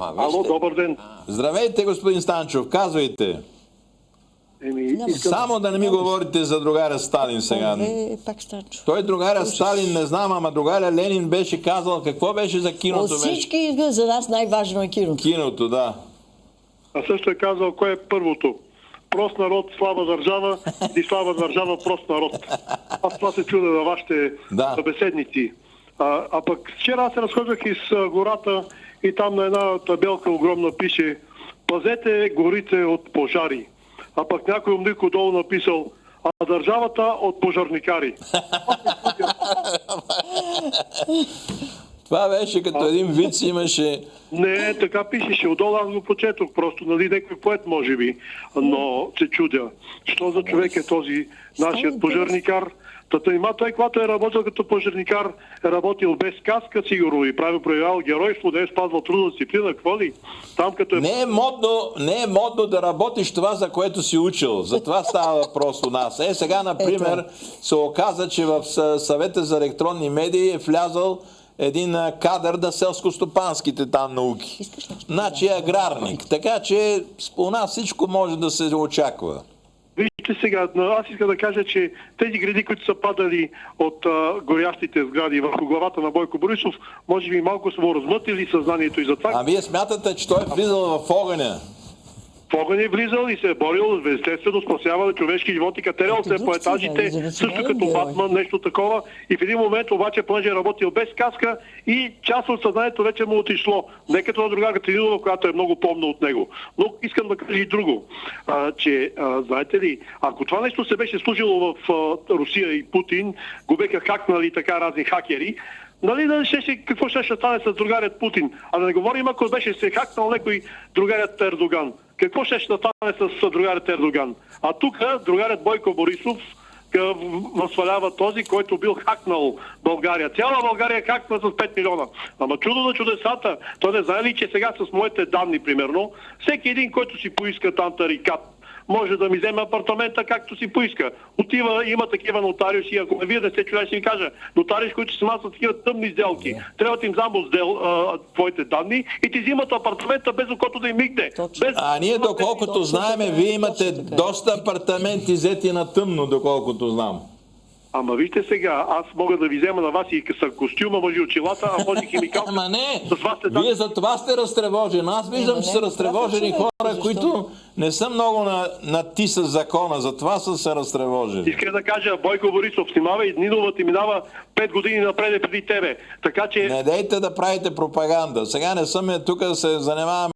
Ало, добър ден. Здравейте, господин Станчов, казвайте. Само да не ми говорите за другаря Сталин сега. Той другаря Сталин не знам, ама другаря Ленин беше казал, какво беше за киното? От всички за нас най-важно е киното. Киното, да. А също е казал, кое е първото? Прост народ, слаба държава и слаба държава, прост народ. Аз това се чуда на вашите събеседници. А пък вчера аз се разхождах из гората и там на една табелка огромна пише: пазете горите от пожари. А пък някой умник отдолу написал: а държавата от пожарникари. Това беше като един виц имаше. Не, така пишеше. Отдолу аз го прочетох. Просто, нали, някой поет, може би. Но се чудя. Що за човек е този нашият пожарникар? Той, когато е работил като пожарникар, е работил без каска, сигурно, и проявявал геройство, не е спазвал трудна дисциплина, какво ли? Там, като не е модно да работиш това, за което си учил. За това става въпрос у нас. Сега, например, се оказа, че в съвета за електронни медии е влязъл един кадър на селско-стопанските там науки. Значи аграрник. Така че у нас всичко може да се очаква. Вижте сега, аз искам да кажа, че тези гради, които са падали от горящите сгради върху главата на Бойко Борисов, може би малко са му размътили съзнанието и за това. А вие смятате, че той е влизал в огъня? В огън е влизал и се е борил, естествено, спасява човешки животи, катерял се по етажите, също като Батман, нещо такова. И в един момент обаче, понеже е работил без каска и част от съзнанието вече му отишло. Не като на другарката Нинова, която е много помна от него. Но искам да кажа и друго, че, знаете ли, ако това нещо се беше служило в Русия и Путин, го беха хакнали така разни хакери, нали, какво ще стане с другарят Путин? А да не говорим, ако беше се хакнал някой другарят Ердоган. Какво ще стане с другарят Ердоган? А тук другарят Бойко Борисов възхвалява този, който бил хакнал България. Цяла България е хакна с 5 милиона. Ама чудо на чудесата. Той не знае ли, че сега с моите данни, примерно, всеки един, който си поиска там тарикат, може да ми вземе апартамента както си поиска. Отива, има такива нотариуси, ако вие не сте чули, ще ви кажа, нотариуси, които се смасват такива тъмни сделки. Трябва да им замо твоите данни и ти взимат апартамента без окото да им мигне. А ние, доколкото знаеме, вие имате доста апартаменти взети на тъмно, доколкото знам. Ама вижте сега, аз мога да ви взема на вас и с костюма, може и очилата, а може и химикалка. Ама не, вие за това сте разтревожени. Аз виждам, че са разтревожени хора, които не са много на ти с закона, затова са се разтревожени. Искам да кажа, Бойко Борисов, снимава и Нинова ти минава 5 години напред преди тебе. Така че... Не дейте да правите пропаганда. Сега не съм тук да се занимавам